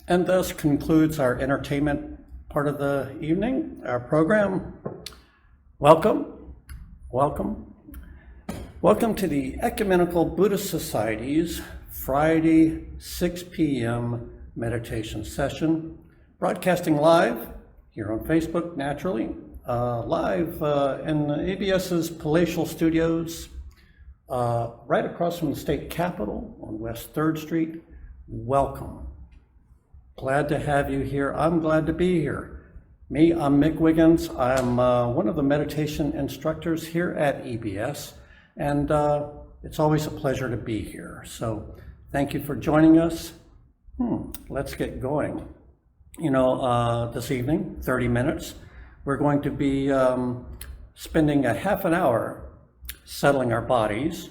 And thus concludes our entertainment part of the evening, our program. Welcome, welcome. Welcome to the Ecumenical Buddhist Society's Friday 6 p.m. meditation session, broadcasting live here on Facebook, naturally, live in ABS's palatial studios, right across from the state capitol on West 3rd Street. Welcome. Glad to have you here. I'm glad to be here. I'm Mick Wiggins. I'm one of the meditation instructors here at EBS, and it's always a pleasure to be here. So thank you for joining us. Let's get going. This evening, 30 minutes, we're going to be spending a half an hour settling our bodies,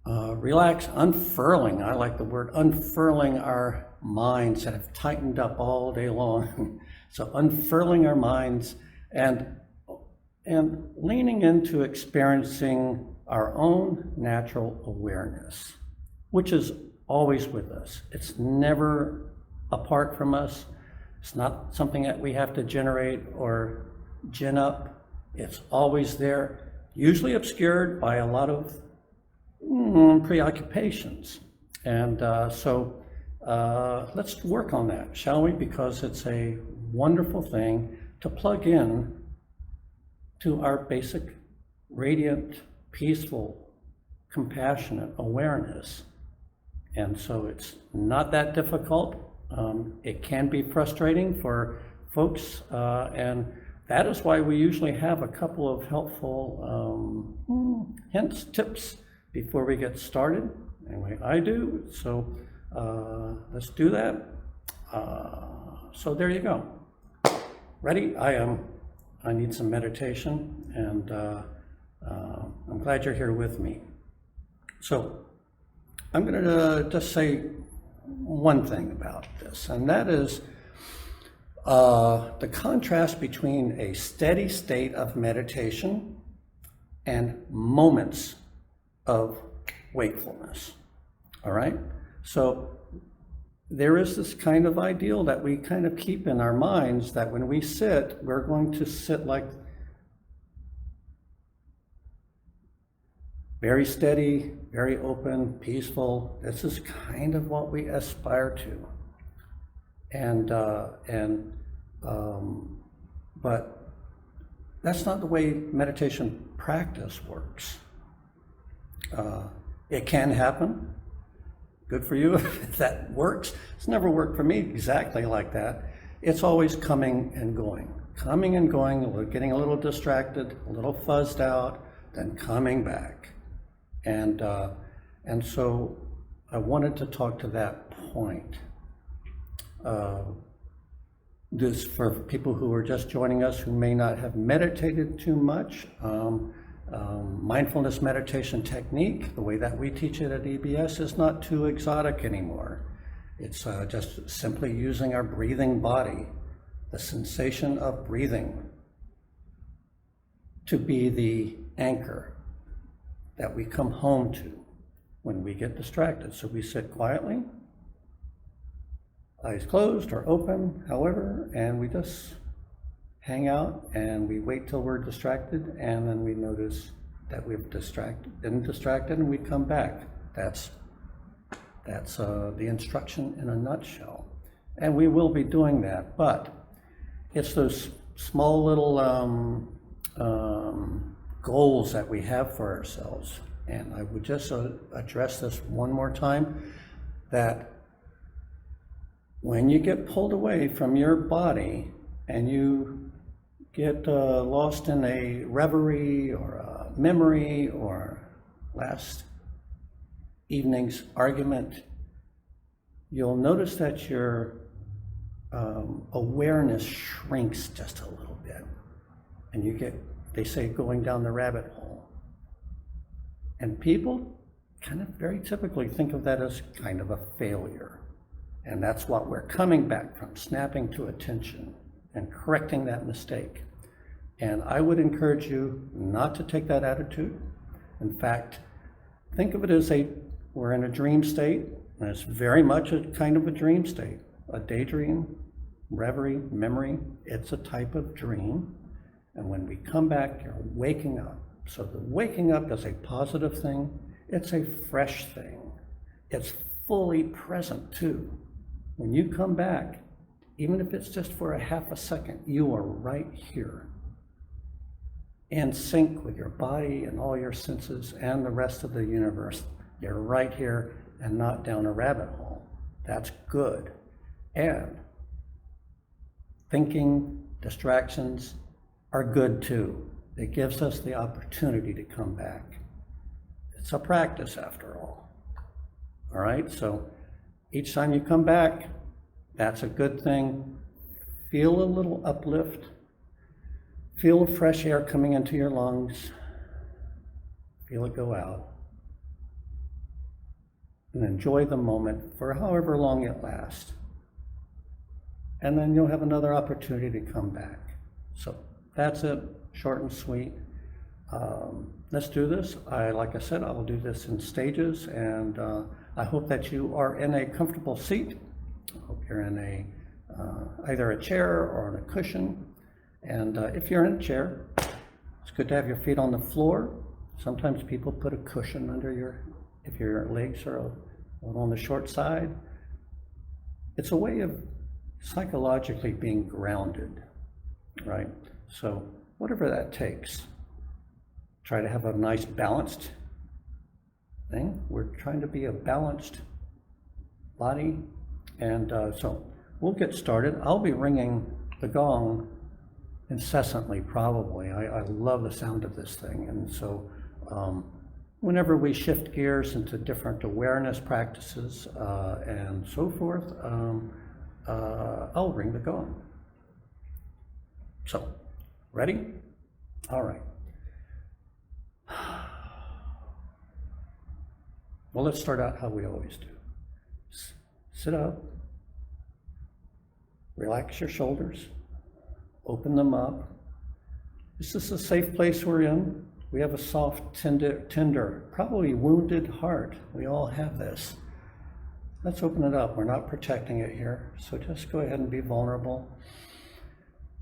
unfurling, I like the word, unfurling our minds that have tightened up all day long. So unfurling our minds and leaning into experiencing our own natural awareness, which is always with us. It's never apart from us. It's not something that we have to generate or gin up. It's always there, usually obscured by a lot of preoccupations. And so let's work on that, shall we? Because it's a wonderful thing to plug in to our basic, radiant, peaceful, compassionate awareness. And so it's not that difficult. It can be frustrating for folks, and that is why we usually have a couple of helpful hints, tips before we get started. Anyway, I do, so let's do that. So there you go. Ready? I need some meditation, and I'm glad you're here with me. So I'm going to just say one thing about this, and that is the contrast between a steady state of meditation and moments of wakefulness. All right? So there is this kind of ideal that we kind of keep in our minds that when we sit, we're going to sit like very steady, very open, peaceful. This is kind of what we aspire to. But that's not the way meditation practice works. It can happen. Good for you if that works. It's never worked for me exactly like that. It's always coming and going, getting a little distracted, a little fuzzed out, then coming back. And so I wanted to talk to that point. This for people who are just joining us who may not have meditated too much. Mindfulness meditation technique, the way that we teach it at EBS, is not too exotic anymore. It's just simply using our breathing body, the sensation of breathing, to be the anchor that we come home to when we get distracted. So we sit quietly, eyes closed or open, however, and we just hang out and we wait till we're distracted, and then we notice that we've been distracted, and we come back. That's the instruction in a nutshell. And we will be doing that, but it's those small little goals that we have for ourselves. And I would just address this one more time, that when you get pulled away from your body and you get lost in a reverie or a memory or last evening's argument, you'll notice that your awareness shrinks just a little bit, and you get, they say, going down the rabbit hole. And people kind of very typically think of that as kind of a failure. And that's what we're coming back from, snapping to attention and correcting that mistake. And I would encourage you not to take that attitude. In fact, think of it as we're in a dream state, And it's very much a kind of a dream state, a daydream, reverie, memory. It's a type of dream. And when we come back, you're waking up. So the waking up is a positive thing. It's a fresh thing. It's fully present too. When you come back, even if it's just for a half a second, you are right here, in sync with your body and all your senses and the rest of the universe. You're right here and not down a rabbit hole. That's good. And thinking, distractions are good too. It gives us the opportunity to come back. It's a practice after all. All right, so each time you come back, that's a good thing. Feel a little uplift. Feel fresh air coming into your lungs. Feel it go out. And enjoy the moment for however long it lasts. And then you'll have another opportunity to come back. So that's it, short and sweet. Let's do this. Like I said, I'll do this in stages, and I hope that you are in a comfortable seat. I hope you're in either a chair or on a cushion. And if you're in a chair, it's good to have your feet on the floor. Sometimes people put a cushion under if your legs are on the short side. It's a way of psychologically being grounded, right? So whatever that takes, try to have a nice balanced thing. We're trying to be a balanced body. And so we'll get started. I'll be ringing the gong incessantly, probably. I love the sound of this thing. And so whenever we shift gears into different awareness practices and so forth, I'll ring the gong. So, ready? All right. Well, let's start out how we always do. Sit up, relax your shoulders, open them up. This is a safe place we're in. We have a soft, tender, probably wounded heart. We all have this. Let's open it up. We're not protecting it here, so just go ahead and be vulnerable.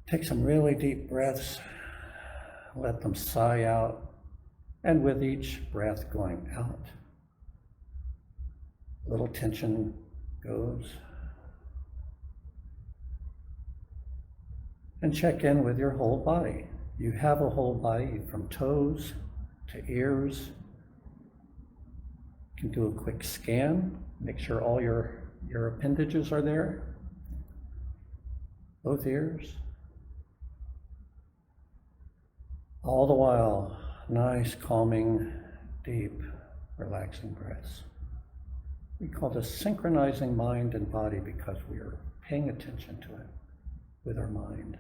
Take some really deep breaths, let them sigh out, and with each breath going out, a little tension goes. And check in with your whole body. You have a whole body from toes to ears. You can do a quick scan, make sure all your appendages are there. Both ears. All the while, nice, calming, deep, relaxing breaths. We call this synchronizing mind and body because we are paying attention to it with our mind.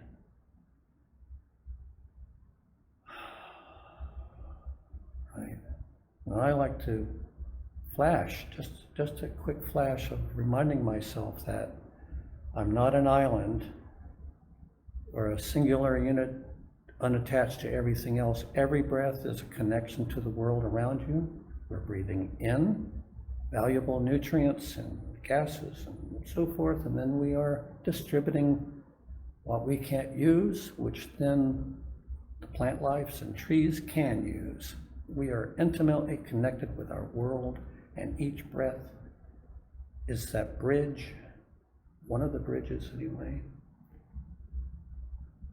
Right. And I like to flash, just a quick flash of reminding myself that I'm not an island or a singular unit unattached to everything else. Every breath is a connection to the world around you. We're breathing in valuable nutrients and gases and so forth, and then we are distributing what we can't use, which then the plant lives and trees can use. We are intimately connected with our world, and each breath is that bridge, one of the bridges anyway.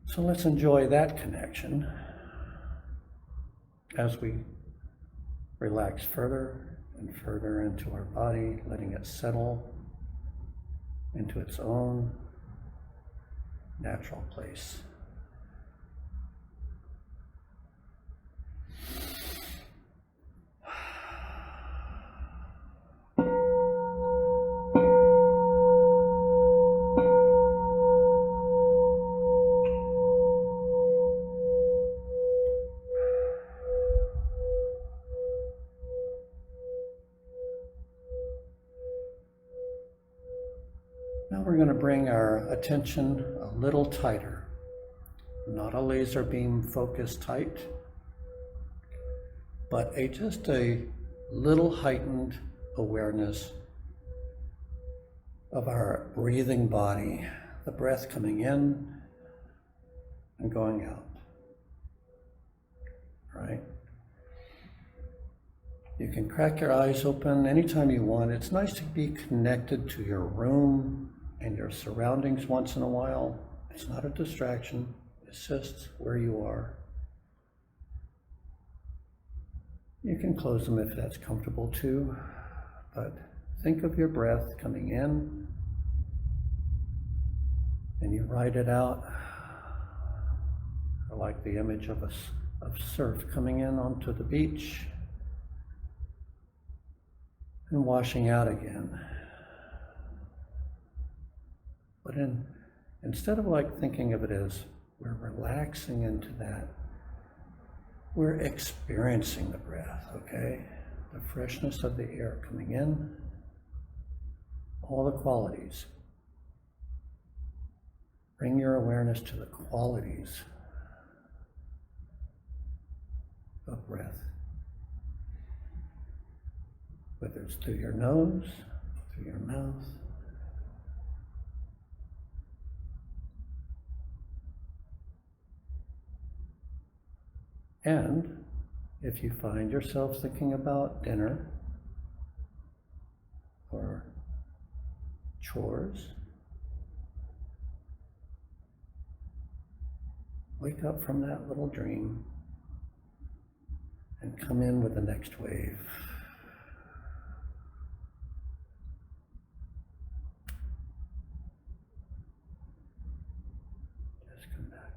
So let's enjoy that connection as we relax further and further into our body, letting it settle into its own natural place. Now we're going to bring our attention a little tighter, not a laser beam focus tight, but just a little heightened awareness of our breathing body, the breath coming in and going out, right? You can crack your eyes open anytime you want. It's nice to be connected to your room and your surroundings once in a while. It's not a distraction, it's just where you are. You can close them if that's comfortable too, but think of your breath coming in and you ride it out. I like the image of surf coming in onto the beach and washing out again. But instead of like thinking of it as we're relaxing into that, we're experiencing the breath, okay? The freshness of the air coming in, all the qualities. Bring your awareness to the qualities of breath. Whether it's through your nose, through your mouth. And if you find yourself thinking about dinner or chores, wake up from that little dream and come in with the next wave. Just come back.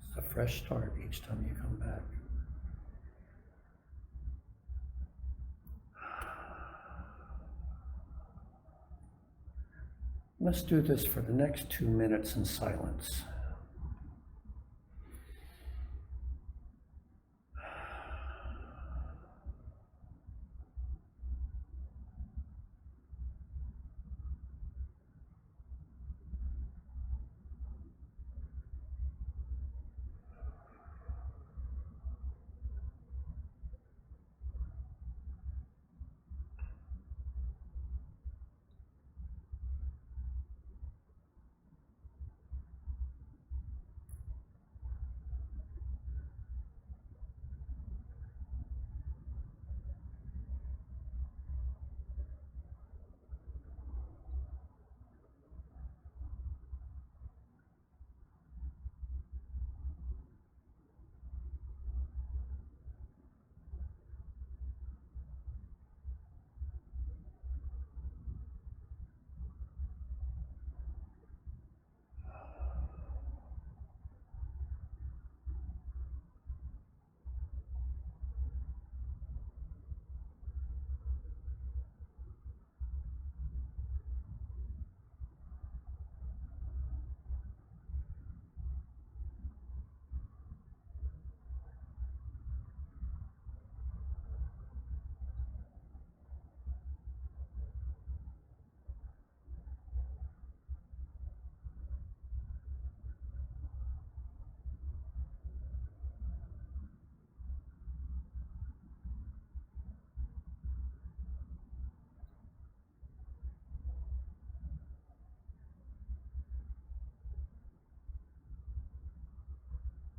It's a fresh start each time you come back. Let's do this for the next 2 minutes in silence.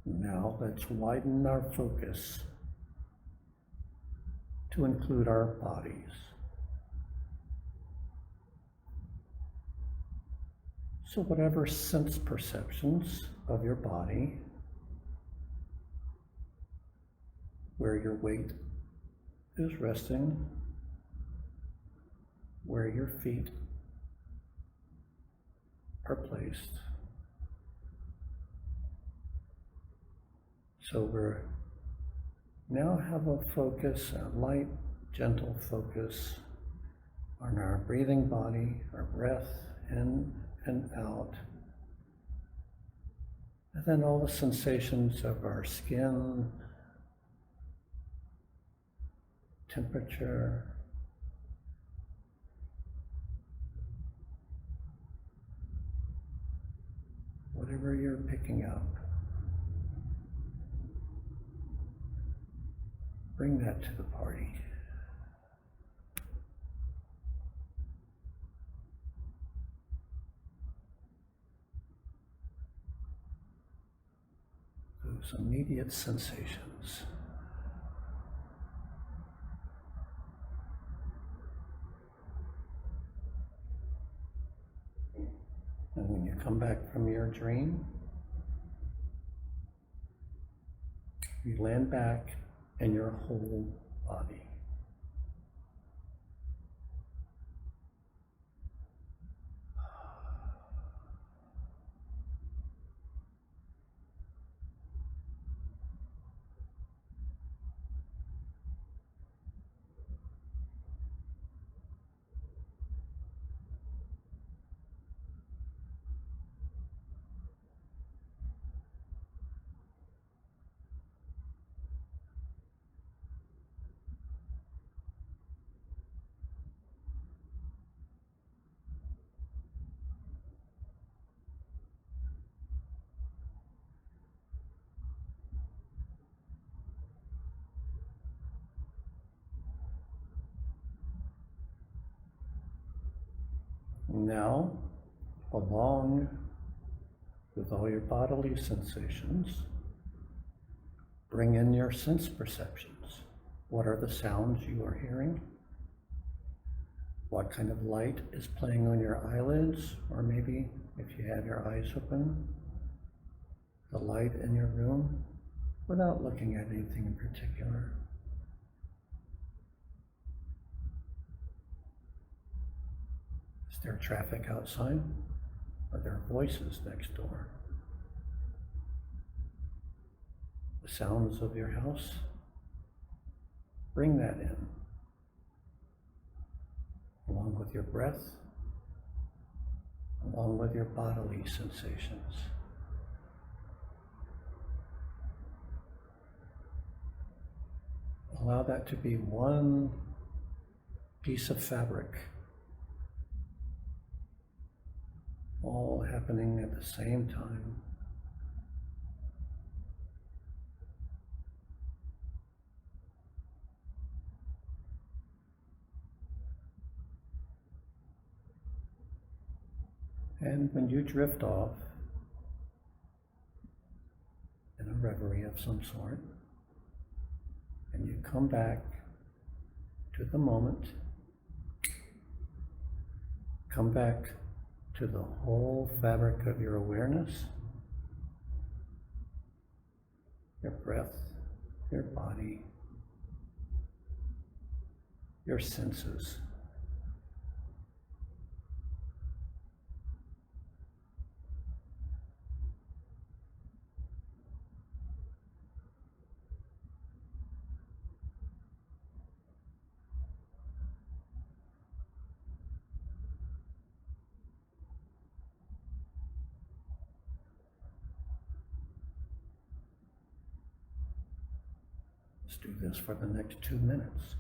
Now let's widen our focus to include our bodies. So whatever sense perceptions of your body, where your weight is resting, where your feet are placed. So we're now have a focus, a light, gentle focus on our breathing body, our breath in and out. And then all the sensations of our skin, temperature, whatever you're picking up, bring that to the party. Those immediate sensations. And when you come back from your dream, you land back in your whole body. Now, along with all your bodily sensations, bring in your sense perceptions. What are the sounds you are hearing? What kind of light is playing on your eyelids? Or maybe, if you have your eyes open, the light in your room without looking at anything in particular. Is there traffic outside? Are there voices next door? The sounds of your house? Bring that in, along with your breath, along with your bodily sensations. Allow that to be one piece of fabric, all happening at the same time. And when you drift off in a reverie of some sort, and you come back to the moment, come back to the whole fabric of your awareness, your breath, your body, your senses. Let's do this for the next 2 minutes.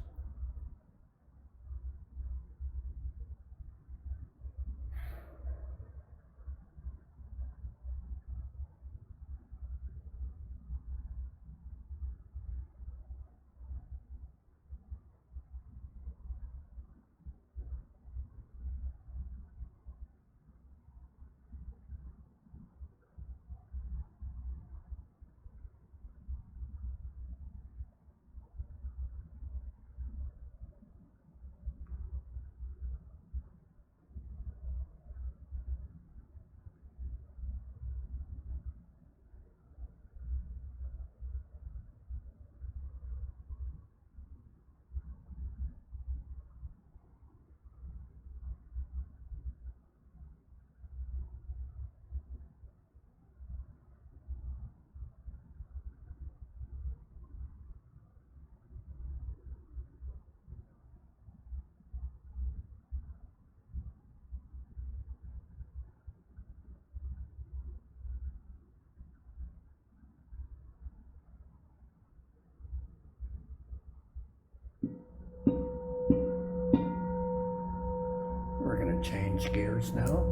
We're going to change gears now.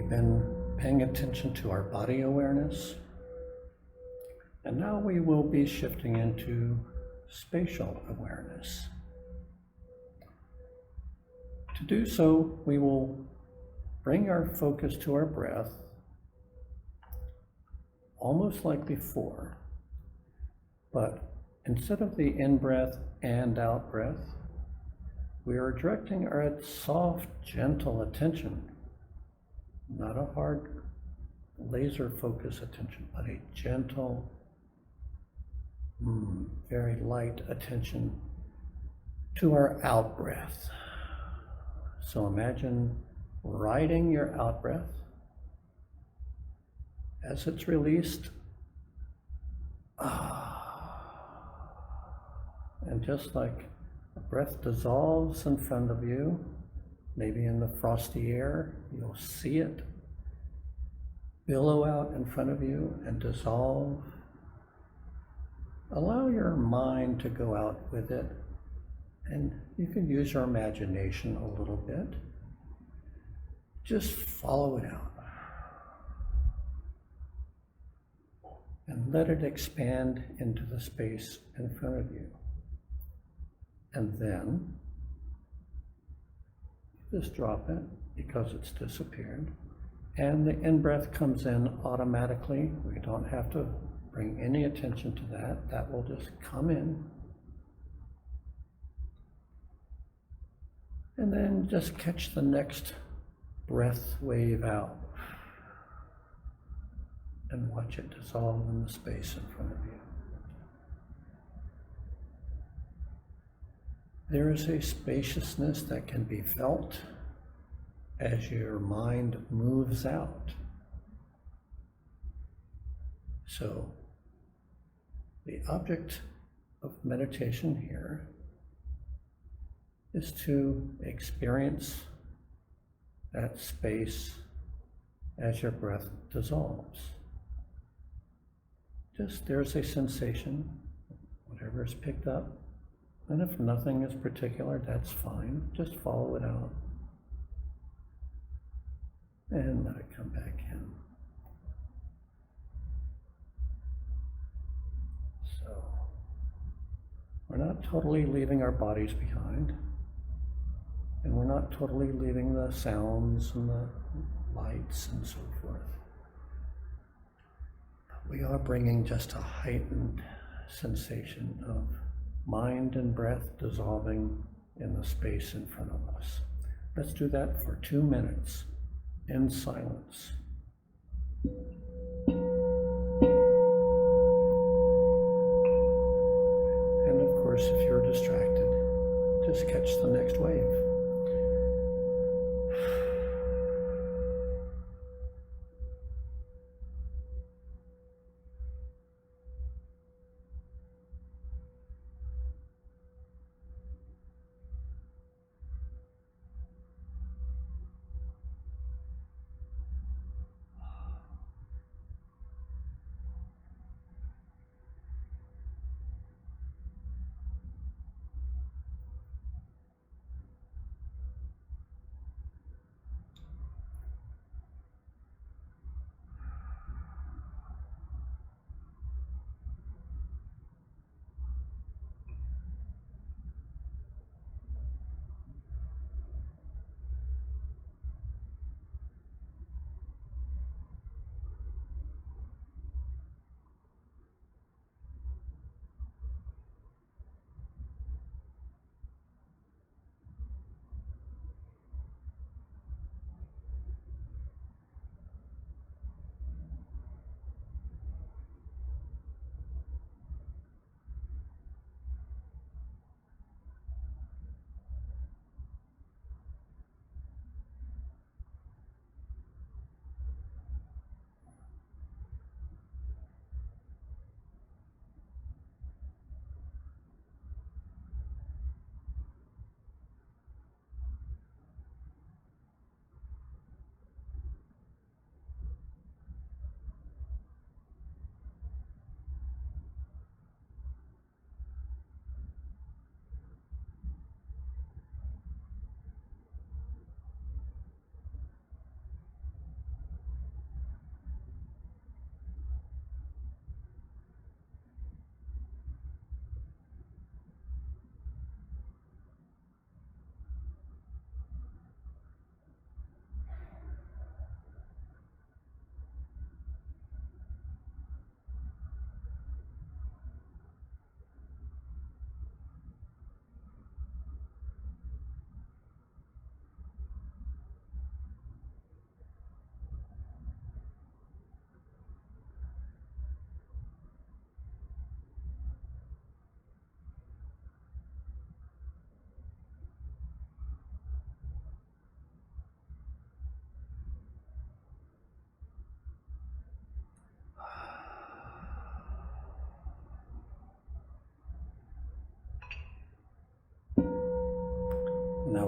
We've been paying attention to our body awareness, and now we will be shifting into spatial awareness. To do so, we will bring our focus to our breath, almost like before, but instead of the in-breath and out-breath, we are directing our soft, gentle attention, not a hard laser focus attention, but a gentle, very light attention to our out-breath. So imagine riding your out-breath as it's released. And just like a breath dissolves in front of you, maybe in the frosty air, you'll see it billow out in front of you and dissolve. Allow your mind to go out with it, and you can use your imagination a little bit. Just follow it out and let it expand into the space in front of you. And then just drop it because it's disappeared. And the in-breath comes in automatically. We don't have to bring any attention to that. That will just come in. And then just catch the next breath wave out and watch it dissolve in the space in front of you. There is a spaciousness that can be felt as your mind moves out. So, the object of meditation here is to experience that space as your breath dissolves. Just there's a sensation, whatever is picked up, and if nothing is particular, that's fine. Just follow it out and let it come back in. So, we're not totally leaving our bodies behind, and we're not totally leaving the sounds and the lights and so forth. We are bringing just a heightened sensation of mind and breath dissolving in the space in front of us. Let's do that for 2 minutes in silence. And of course, if you're distracted, just catch the next wave.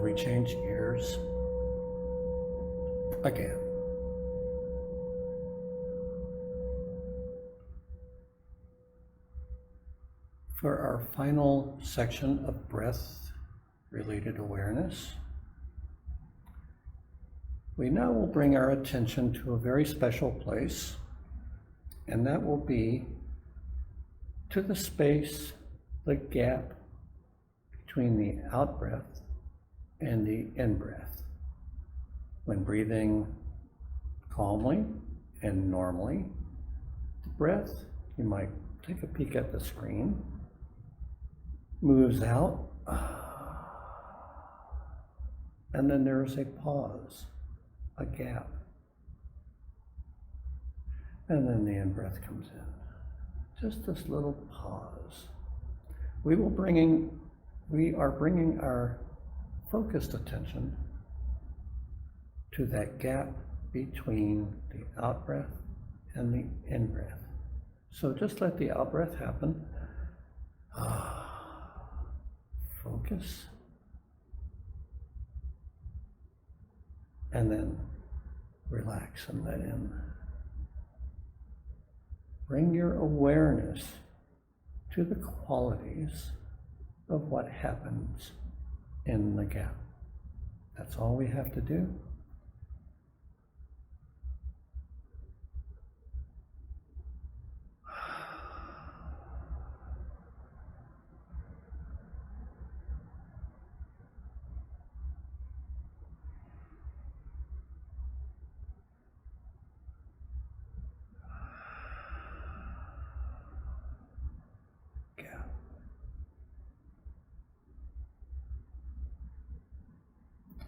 we change gears again. For our final section of breath-related awareness, we now will bring our attention to a very special place, and that will be to the space, the gap between the out-breath and the in-breath. When breathing calmly and normally, the breath, you might take a peek at the screen, moves out, and then there's a pause, a gap, and then the in-breath comes in. Just this little pause. We are bringing our focused attention to that gap between the out-breath and the in-breath. So just let the out-breath happen. Focus. And then relax and let in. Bring your awareness to the qualities of what happens in the gap. That's all we have to do.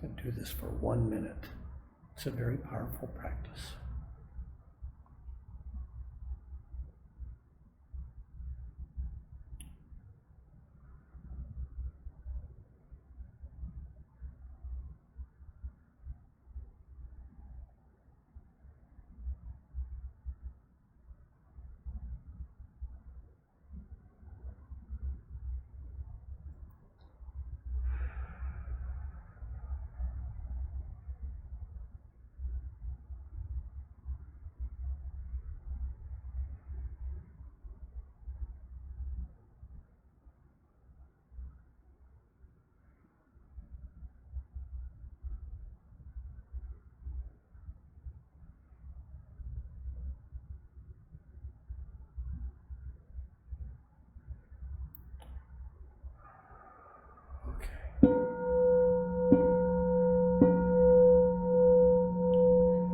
And do this for 1 minute. It's a very powerful practice.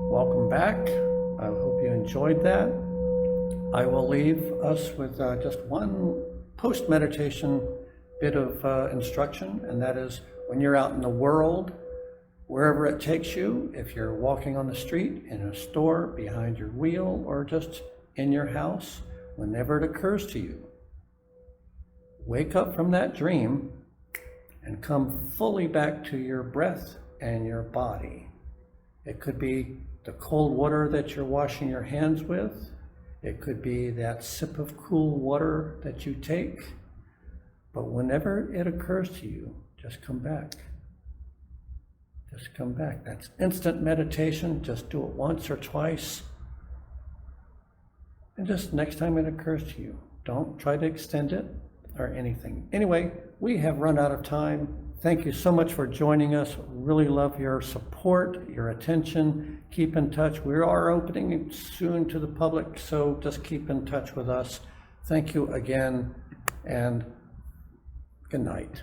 Welcome back. I hope you enjoyed that. I will leave us with just one post-meditation bit of instruction, and that is when you're out in the world, wherever it takes you, if you're walking on the street, in a store, behind your wheel, or just in your house, whenever it occurs to you, wake up from that dream and come fully back to your breath and your body. It could be the cold water that you're washing your hands with. It could be that sip of cool water that you take. But whenever it occurs to you, just come back. Just come back. That's instant meditation. Just do it once or twice. And just next time it occurs to you, don't try to extend it or anything. Anyway, we have run out of time. Thank you so much for joining us. Really love your support, your attention. Keep in touch. We are opening soon to the public, so just keep in touch with us. Thank you again, and good night.